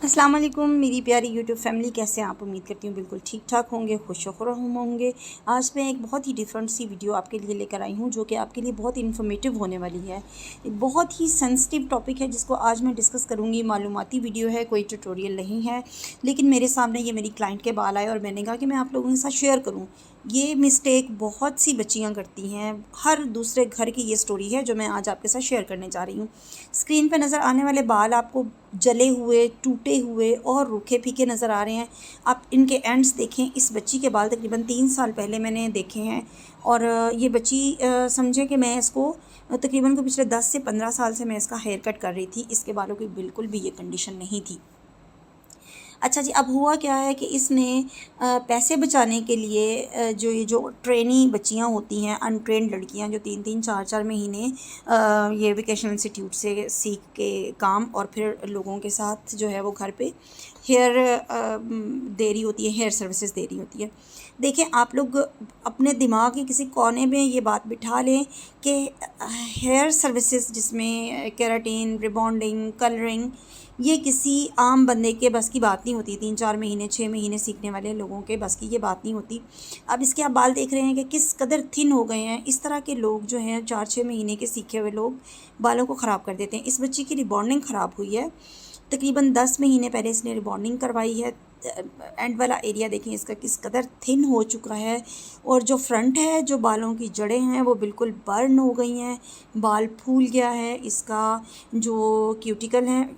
अस्सलाम वालेकुम मेरी प्यारी यूट्यूब फैमिली, कैसे हैं आप? उम्मीद करती हूँ बिल्कुल ठीक ठाक होंगे, खुश होंगे। आज मैं एक बहुत ही डिफरेंट सी वीडियो आपके लिए लेकर आई हूँ जो कि आपके लिए बहुत इन्फॉर्मेटिव होने वाली है। एक बहुत ही सेंसिटिव टॉपिक है जिसको आज मैं डिस्कस करूँगी। मालूमाती वीडियो है, कोई ट्यूटोरियल नहीं है, लेकिन मेरे सामने ये मेरी क्लाइंट के बाल आए और मैंने कहा कि मैं आप लोगों के साथ शेयर करूँ। ये मिस्टेक बहुत सी बच्चियां करती हैं, हर दूसरे घर की ये स्टोरी है जो मैं आज आपके साथ शेयर करने जा रही हूँ। स्क्रीन पे नज़र आने वाले बाल आपको जले हुए, टूटे हुए और रूखे फीके नज़र आ रहे हैं। आप इनके एंड्स देखें। इस बच्ची के बाल तकरीबन 3 साल पहले मैंने देखे हैं और ये बच्ची समझें कि मैं इसको तकरीबन को पिछले 10 से 15 साल से मैं इसका हेयर कट कर रही थी। इसके बालों की बिल्कुल भी ये कंडीशन नहीं थी। अच्छा जी, अब हुआ क्या है कि इसने पैसे बचाने के लिए जो ट्रेनी बच्चियां होती हैं, अनट्रेंड लड़कियां जो 3-3 4-4 महीने ये वोकेशनल इंस्टीट्यूट से सीख के काम और फिर लोगों के साथ जो है वो घर पे हेयर दे रही होती है, हेयर सर्विसेज दे रही होती है। देखें, आप लोग अपने दिमाग के किसी कोने में ये बात बिठा लें कि हेयर सर्विसेज जिसमें केराटिन, रिबॉन्डिंग, कलरिंग, ये किसी आम बंदे के बस की बात नहीं होती। 3-4 महीने 6 महीने सीखने वाले लोगों के बस की ये बात नहीं होती। अब इसके आप बाल देख रहे हैं कि किस कदर थिन हो गए हैं। इस तरह के लोग जो हैं 4-6 महीने के सीखे हुए लोग बालों को ख़राब कर देते हैं। इस बच्ची की रिबॉन्डिंग ख़राब हुई है। तकरीबन 10 महीने पहले इसने रिबॉन्डिंग करवाई है। एंड वाला एरिया देखें इसका किस कदर थिन हो चुका है और जो फ्रंट है, जो बालों की जड़ें हैं वो बिल्कुल बर्न हो गई हैं, बाल फूल गया है। इसका जो क्यूटिकल हैं,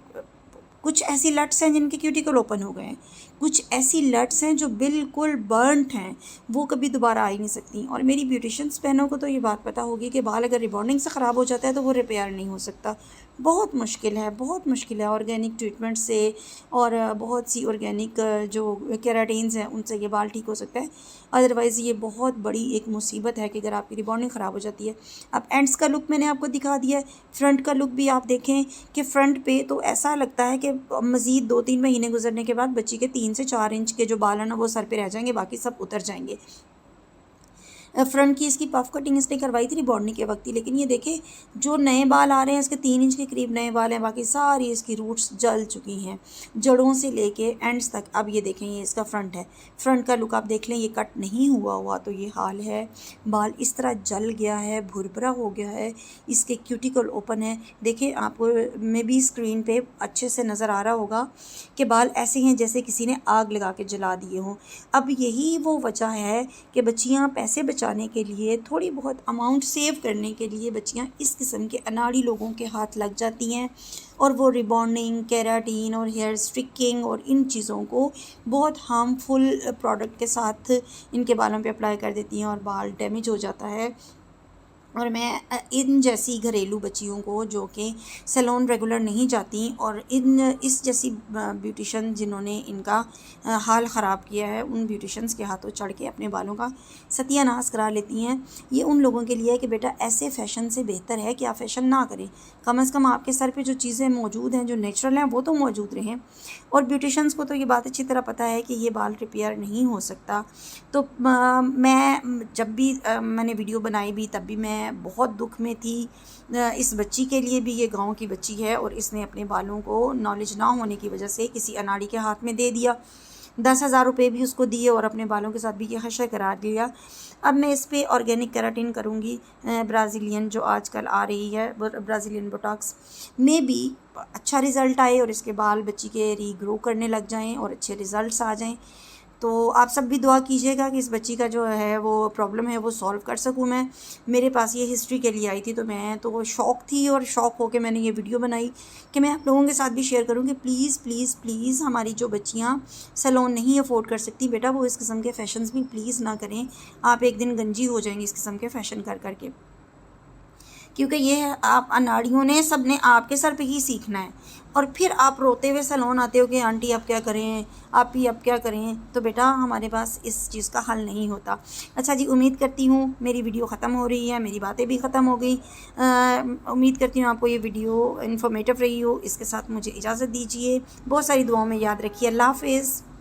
कुछ ऐसी लट्स हैं जिनके क्यूटिकल ओपन हो गए हैं, कुछ ऐसी लट्स हैं जो बिल्कुल बर्नट हैं, वो कभी दोबारा आ ही नहीं सकती। और मेरी ब्यूटिशियंस बहनों को तो ये बात पता होगी कि बाल अगर रिबॉन्डिंग से ख़राब हो जाता है तो वो रिपेयर नहीं हो सकता। बहुत मुश्किल है, बहुत मुश्किल है। ऑर्गेनिक ट्रीटमेंट से और बहुत सी ऑर्गेनिक जो केराटिन्स हैं उनसे ये बाल ठीक हो सकता है। अदरवाइज़ ये बहुत बड़ी एक मुसीबत है कि अगर आपकी रिबॉन्डिंग ख़राब हो जाती है। अब एंड्स का लुक मैंने आपको दिखा दिया है, फ्रंट का लुक भी आप देखें कि फ़्रंट पे तो ऐसा लगता है कि मज़ीद 2-3 महीने गुजरने के बाद बच्ची के 3 से 4 इंच के जो बाल हैं ना वो सर पे रह जाएंगे, बाकी सब उतर जाएंगे। फ्रंट की इसकी पफ कटिंग इसने करवाई थी रिबॉन्डिंग के वक्त ही, लेकिन ये देखें जो नए बाल आ रहे हैं इसके 3 इंच के करीब नए बाल हैं, बाकी सारी इसकी रूट्स जल चुकी हैं जड़ों से लेके एंड्स तक। अब ये देखें, ये इसका फ्रंट है। फ्रंट का लुक आप देख लें, ये कट नहीं हुआ तो ये हाल है। बाल इस तरह जल गया है, भुरभुरा हो गया है, इसके क्यूटिकल ओपन है। देखें, आपको मे बी स्क्रीन पे अच्छे से नज़र आ रहा होगा कि बाल ऐसे हैं जैसे किसी ने आग लगा के जला दिए हों। अब यही वो वजह है कि बच्चियाँ पैसे बचाने के लिए, थोड़ी बहुत अमाउंट सेव करने के लिए बच्चियाँ इस किस्म के अनाड़ी लोगों के हाथ लग जाती हैं और वो रिबॉन्डिंग, केराटिन और हेयर स्ट्रिकिंग और इन चीज़ों को बहुत हार्मफुल प्रोडक्ट के साथ इनके बालों पे अप्लाई कर देती हैं और बाल डैमेज हो जाता है। और मैं इन जैसी घरेलू बच्चियों को जो कि सैलून रेगुलर नहीं जाती और इस जैसी ब्यूटिशन जिन्होंने इनका हाल ख़राब किया है, उन ब्यूटिशन्स के हाथों चढ़ के अपने बालों का सत्यानाश करा लेती हैं। ये उन लोगों के लिए है कि बेटा ऐसे फ़ैशन से बेहतर है कि आप फ़ैशन ना करें। कम से कम आपके सर पे जो चीज़ें मौजूद हैं, जो नेचुरल हैं, वो तो मौजूद रहें। और ब्यूटिशन्स को तो ये बात अच्छी तरह पता है कि ये बाल रिपेयर नहीं हो सकता। तो मैं जब भी मैंने वीडियो बनाई भी तब भी मैं बहुत दुख में थी। इस बच्ची के लिए भी, ये गांव की बच्ची है और इसने अपने बालों को नॉलेज ना होने की वजह से किसी अनाड़ी के हाथ में दे दिया। 10,000 रुपये भी उसको दिए और अपने बालों के साथ भी ये हशर करा दिया। अब मैं इस पर ऑर्गेनिक केराटिन करूँगी, ब्राज़ीलियन जो आजकल आ रही है, ब्राज़ीलियन बोटॉक्स में भी अच्छा रिज़ल्ट आए और इसके बाल बच्ची के रीग्रो करने लग जाएँ और अच्छे रिज़ल्ट्स आ जाएँ। तो आप सब भी दुआ कीजिएगा कि इस बच्ची का जो है वो प्रॉब्लम है वो सॉल्व कर सकूं मैं। मेरे पास ये हिस्ट्री के लिए आई थी तो मैं तो शौक थी और शौक होके मैंने ये वीडियो बनाई कि मैं आप लोगों के साथ भी शेयर करूं कि प्लीज़ प्लीज़ प्लीज़ हमारी जो बच्चियां सैलून नहीं अफोर्ड कर सकती, बेटा वो इस किस्म के फ़ैशंस भी प्लीज़ ना करें। आप एक दिन गंजी हो जाएंगी इस किस्म के फ़ैशन कर करके, क्योंकि ये आप अनाड़ियों ने सब ने आपके सर पे ही सीखना है और फिर आप रोते हुए सैलून आते हो कि आंटी अब क्या करें, आप ही अब क्या करें। तो बेटा हमारे पास इस चीज़ का हल नहीं होता। अच्छा जी, उम्मीद करती हूँ मेरी वीडियो ख़त्म हो रही है, मेरी बातें भी ख़त्म हो गई। उम्मीद करती हूँ आपको ये वीडियो इन्फॉर्मेटिव रही हो। इसके साथ मुझे इजाज़त दीजिए। बहुत सारी दुआओं में याद रखिए। अल्लाह हाफ़िज़।